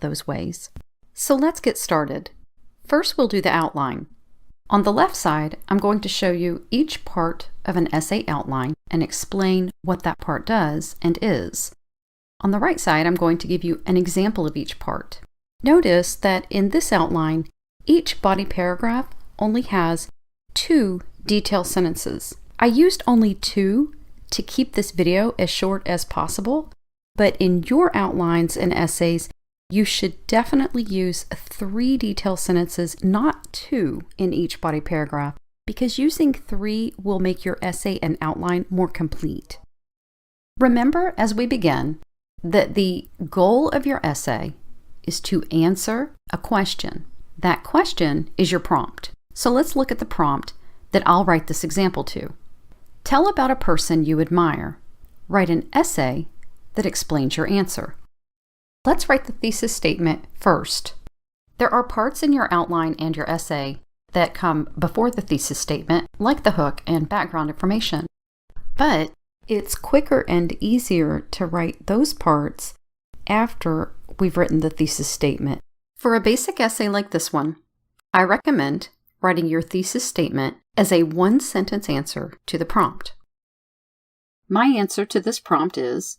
those ways. So let's get started. First, we'll do the outline. On the left side, I'm going to show you each part of an essay outline and explain what that part does and is. On the right side, I'm going to give you an example of each part. Notice that in this outline, each body paragraph only has 2 detailed sentences. I used only 2 to keep this video as short as possible, but in your outlines and essays, you should definitely use 3 detailed sentences, not 2 in each body paragraph, because using 3 will make your essay and outline more complete. Remember, as we begin, that the goal of your essay is to answer a question. That question is your prompt. So let's look at the prompt that I'll write this example to. Tell about a person you admire. Write an essay that explains your answer. Let's write the thesis statement first. There are parts in your outline and your essay that come before the thesis statement, like the hook and background information. But it's quicker and easier to write those parts after we've written the thesis statement. For a basic essay like this one, I recommend writing your thesis statement as a 1-sentence answer to the prompt. My answer to this prompt is,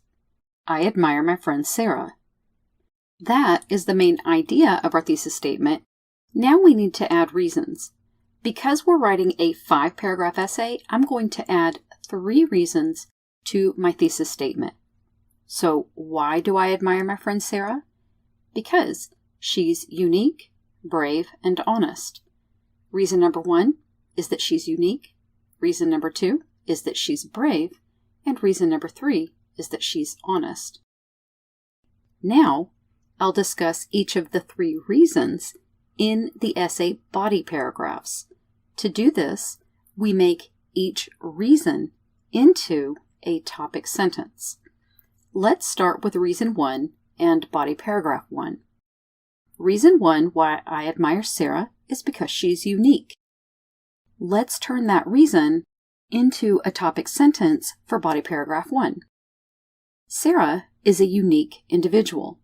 I admire my friend Sarah. That is the main idea of our thesis statement. Now we need to add reasons. Because we're writing a 5-paragraph essay, I'm going to add 3 reasons to my thesis statement. So why do I admire my friend Sarah? Because she's unique, brave, and honest. Reason number 1 is that she's unique. Reason number 2 is that she's brave. And reason number 3 is that she's honest. Now, I'll discuss each of the 3 reasons in the essay body paragraphs. To do this, we make each reason into a topic sentence. Let's start with reason 1 and body paragraph 1. Reason 1 why I admire Sarah is because she's unique. Let's turn that reason into a topic sentence for body paragraph 1. Sarah is a unique individual.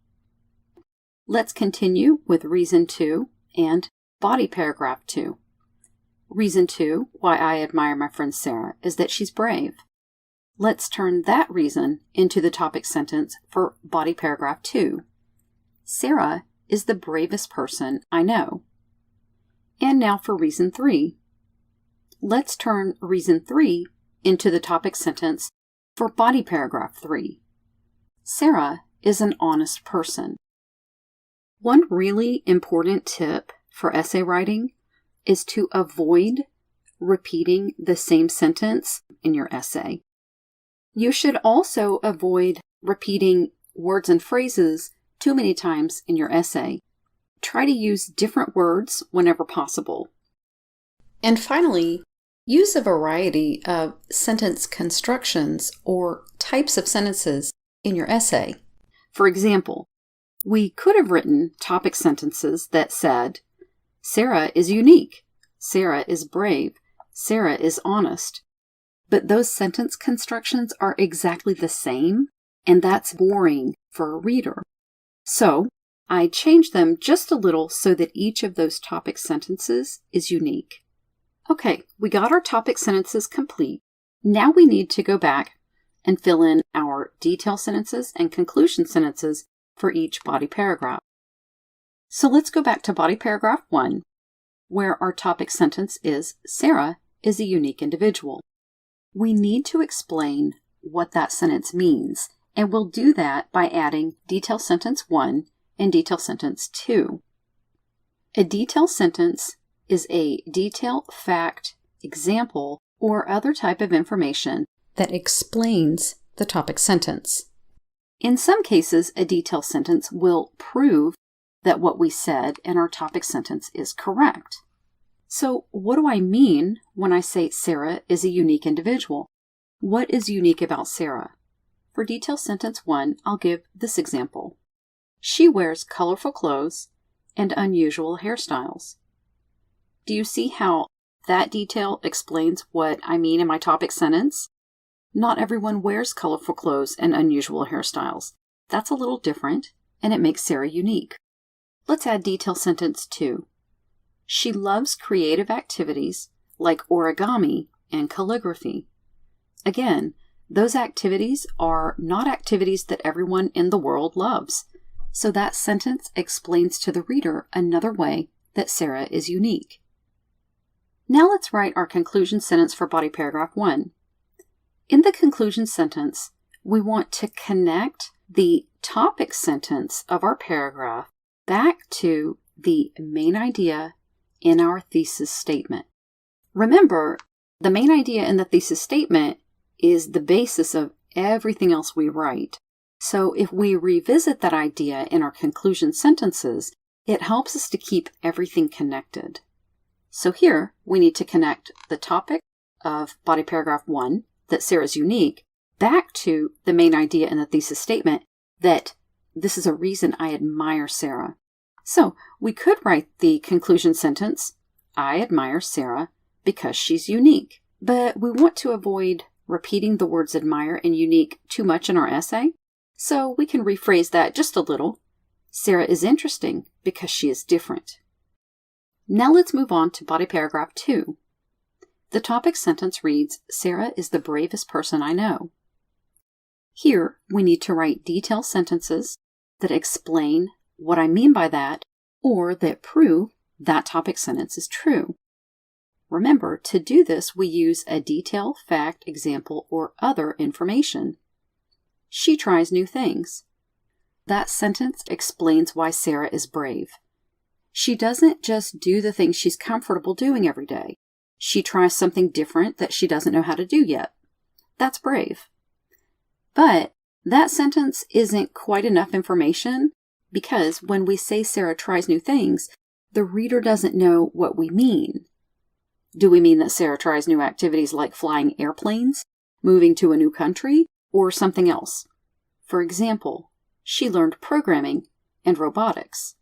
Let's continue with reason 2 and body paragraph 2. Reason 2 why I admire my friend Sarah is that she's brave. Let's turn that reason into the topic sentence for body paragraph 2. Sarah is the bravest person I know. And now for reason 3. Let's turn reason 3 into the topic sentence for body paragraph 3. Sarah is an honest person. One really important tip for essay writing is to avoid repeating the same sentence in your essay. You should also avoid repeating words and phrases too many times in your essay. Try to use different words whenever possible. And finally, use a variety of sentence constructions or types of sentences in your essay. For example, we could have written topic sentences that said, Sarah is unique, Sarah is brave, Sarah is honest. But those sentence constructions are exactly the same, and that's boring for a reader. So, I changed them just a little so that each of those topic sentences is unique. Okay, we got our topic sentences complete. Now we need to go back and fill in our detail sentences and conclusion sentences for each body paragraph. So let's go back to body paragraph 1, where our topic sentence is, Sarah is a unique individual. We need to explain what that sentence means, and we'll do that by adding detail sentence 1 and detail sentence 2. A detail sentence is a detail, fact, example, or other type of information that explains the topic sentence. In some cases, a detail sentence will prove that what we said in our topic sentence is correct. So what do I mean when I say Sarah is a unique individual? What is unique about Sarah? For detail sentence 1, I'll give this example. She wears colorful clothes and unusual hairstyles. Do you see how that detail explains what I mean in my topic sentence? Not everyone wears colorful clothes and unusual hairstyles. That's a little different, and it makes Sarah unique. Let's add detail sentence 2. She loves creative activities like origami and calligraphy. Again, those activities are not activities that everyone in the world loves. So that sentence explains to the reader another way that Sarah is unique. Now let's write our conclusion sentence for body paragraph 1. In the conclusion sentence, we want to connect the topic sentence of our paragraph back to the main idea in our thesis statement. Remember, the main idea in the thesis statement is the basis of everything else we write. So if we revisit that idea in our conclusion sentences, it helps us to keep everything connected. So here, we need to connect the topic of body paragraph 1, that Sarah's unique, back to the main idea in the thesis statement that this is a reason I admire Sarah. So we could write the conclusion sentence, I admire Sarah because she's unique. But we want to avoid repeating the words admire and unique too much in our essay. So we can rephrase that just a little. Sarah is interesting because she is different. Now let's move on to body paragraph 2. The topic sentence reads, Sarah is the bravest person I know. Here, we need to write detailed sentences that explain what I mean by that or that prove that topic sentence is true. Remember, to do this, we use a detail, fact, example, or other information. She tries new things. That sentence explains why Sarah is brave. She doesn't just do the things she's comfortable doing every day. She tries something different that she doesn't know how to do yet. That's brave. But that sentence isn't quite enough information because when we say Sarah tries new things, the reader doesn't know what we mean. Do we mean that Sarah tries new activities like flying airplanes, moving to a new country, or something else? For example, she learned programming and robotics.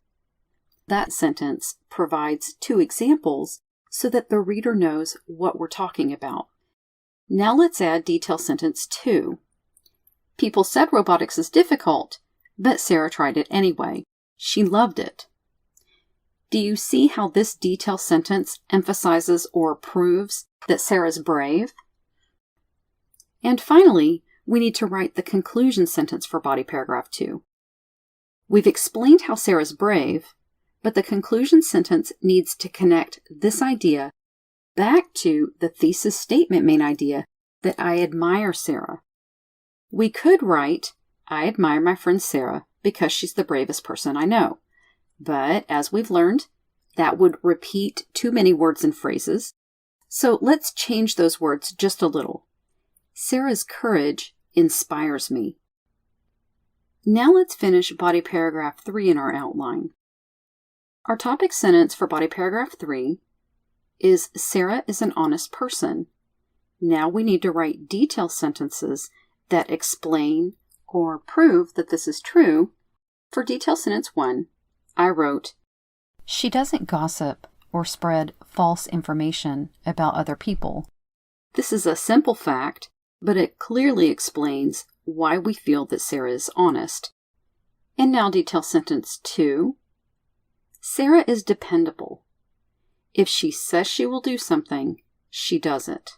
That sentence provides 2 examples so that the reader knows what we're talking about. Now let's add detail sentence 2. People said robotics is difficult, but Sarah tried it anyway. She loved it. Do you see how this detail sentence emphasizes or proves that Sarah's brave? And finally, we need to write the conclusion sentence for body paragraph 2. We've explained how Sarah's brave, but the conclusion sentence needs to connect this idea back to the thesis statement main idea that I admire Sarah. We could write, I admire my friend Sarah because she's the bravest person I know. But as we've learned, that would repeat too many words and phrases. So let's change those words just a little. Sarah's courage inspires me. Now let's finish body paragraph 3 in our outline. Our topic sentence for body paragraph 3 is Sarah is an honest person. Now we need to write detail sentences that explain or prove that this is true. For detail sentence 1, I wrote, she doesn't gossip or spread false information about other people. This is a simple fact, but it clearly explains why we feel that Sarah is honest. And now detail sentence 2. Sarah is dependable. If she says she will do something, she does it.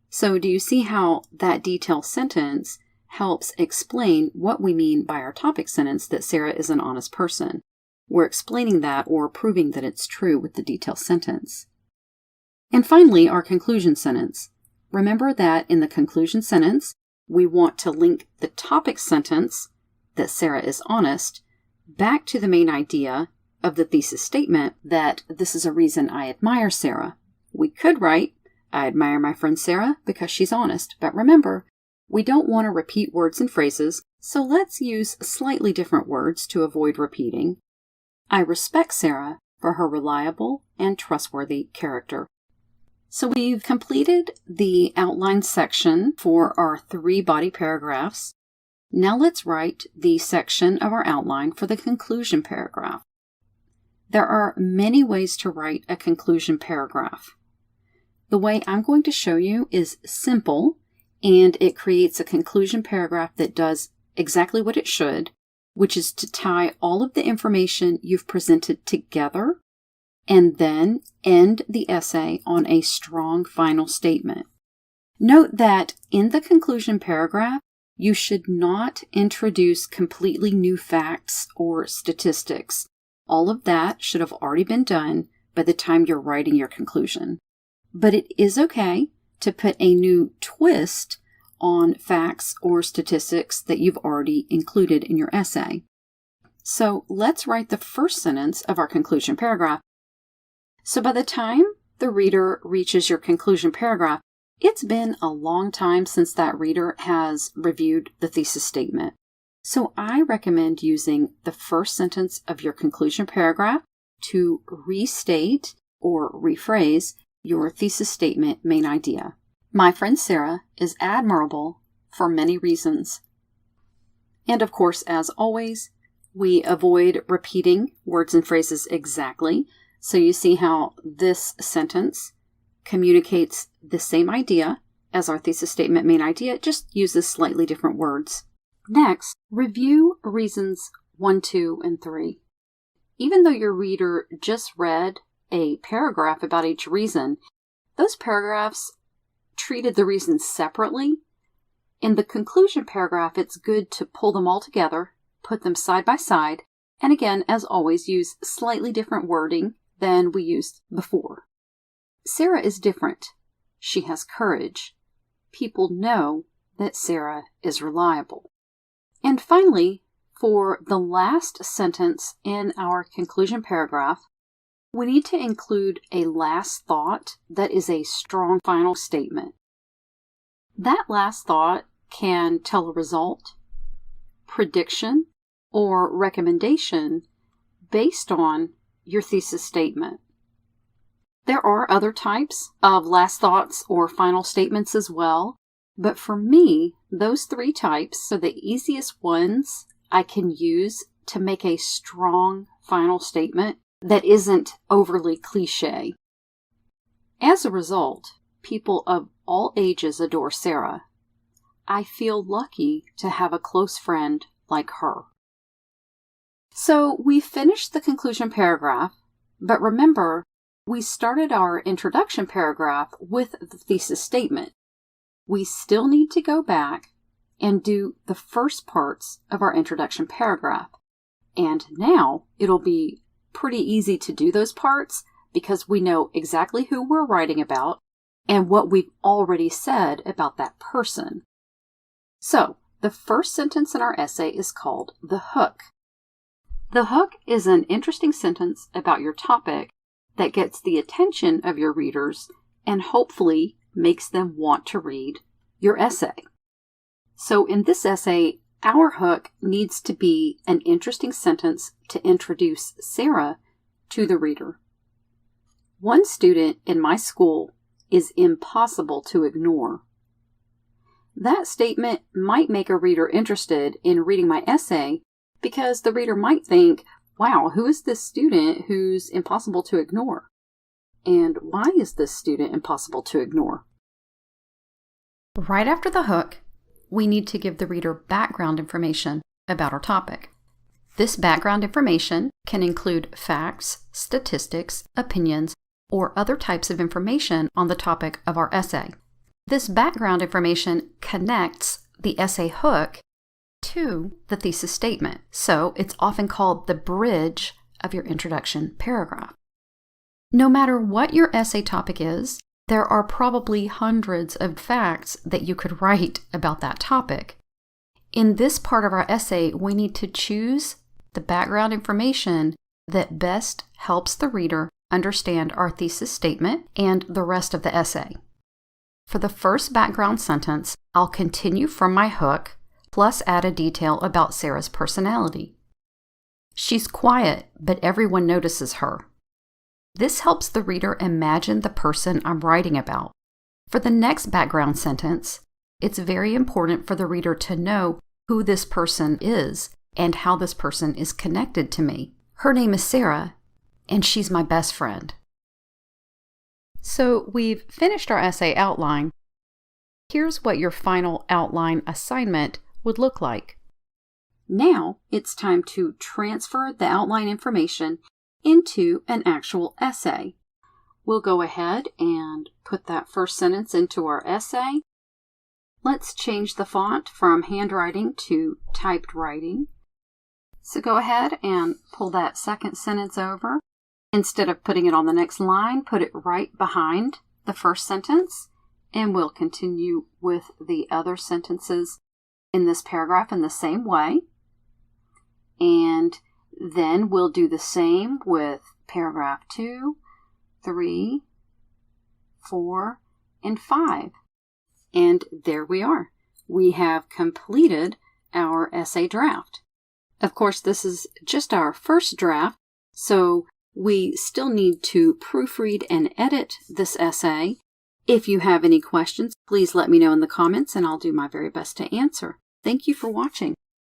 So do you see how that detail sentence helps explain what we mean by our topic sentence that Sarah is an honest person? We're explaining that or proving that it's true with the detail sentence. And finally, our conclusion sentence. Remember that in the conclusion sentence, we want to link the topic sentence, that Sarah is honest, back to the main idea of the thesis statement that this is a reason I admire Sarah. We could write, I admire my friend Sarah because she's honest, but remember, we don't want to repeat words and phrases, so let's use slightly different words to avoid repeating. I respect Sarah for her reliable and trustworthy character. So we've completed the outline section for our 3 body paragraphs. Now let's write the section of our outline for the conclusion paragraph. There are many ways to write a conclusion paragraph. The way I'm going to show you is simple, and it creates a conclusion paragraph that does exactly what it should, which is to tie all of the information you've presented together and then end the essay on a strong final statement. Note that in the conclusion paragraph, you should not introduce completely new facts or statistics. All of that should have already been done by the time you're writing your conclusion. But it is okay to put a new twist on facts or statistics that you've already included in your essay. So let's write the first sentence of our conclusion paragraph. So by the time the reader reaches your conclusion paragraph, it's been a long time since that reader has reviewed the thesis statement. So I recommend using the first sentence of your conclusion paragraph to restate or rephrase your thesis statement main idea. My friend Sarah is admirable for many reasons. And of course, as always, we avoid repeating words and phrases exactly. So you see how this sentence communicates the same idea as our thesis statement main idea, it just uses slightly different words. Next, review reasons 1, 2, and 3. Even though your reader just read a paragraph about each reason, those paragraphs treated the reasons separately. In the conclusion paragraph, it's good to pull them all together, put them side by side, and again, as always, use slightly different wording than we used before. Sarah is different. She has courage. People know that Sarah is reliable. And finally, for the last sentence in our conclusion paragraph, we need to include a last thought that is a strong final statement. That last thought can tell a result, prediction, or recommendation based on your thesis statement. There are other types of last thoughts or final statements as well, but for me, those 3 types are the easiest ones I can use to make a strong final statement that isn't overly cliche. As a result, people of all ages adore Sarah. I feel lucky to have a close friend like her. So we finished the conclusion paragraph, but remember, we started our introduction paragraph with the thesis statement. We still need to go back and do the first parts of our introduction paragraph. And now it'll be pretty easy to do those parts because we know exactly who we're writing about and what we've already said about that person. So, the first sentence in our essay is called the hook. The hook is an interesting sentence about your topic that gets the attention of your readers and hopefully makes them want to read your essay. So in this essay, our hook needs to be an interesting sentence to introduce Sarah to the reader. One student in my school is impossible to ignore. That statement might make a reader interested in reading my essay because the reader might think, wow, who is this student who's impossible to ignore? And why is this student impossible to ignore? Right after the hook, we need to give the reader background information about our topic. This background information can include facts, statistics, opinions, or other types of information on the topic of our essay. This background information connects the essay hook to the thesis statement, so it's often called the bridge of your introduction paragraph. No matter what your essay topic is, there are probably hundreds of facts that you could write about that topic. In this part of our essay, we need to choose the background information that best helps the reader understand our thesis statement and the rest of the essay. For the first background sentence, I'll continue from my hook, plus add a detail about Sarah's personality. She's quiet, but everyone notices her. This helps the reader imagine the person I'm writing about. For the next background sentence, it's very important for the reader to know who this person is and how this person is connected to me. Her name is Sarah, and she's my best friend. So we've finished our essay outline. Here's what your final outline assignment would look like. Now it's time to transfer the outline information into an actual essay. We'll go ahead and put that first sentence into our essay. Let's change the font from handwriting to typed writing. So go ahead and pull that second sentence over. Instead of putting it on the next line, put it right behind the first sentence, and we'll continue with the other sentences in this paragraph in the same way. And then we'll do the same with paragraph 2, 3, 4, and 5. And there we are. We have completed our essay draft. Of course, this is just our first draft, so we still need to proofread and edit this essay. If you have any questions, please let me know in the comments and I'll do my very best to answer. Thank you for watching.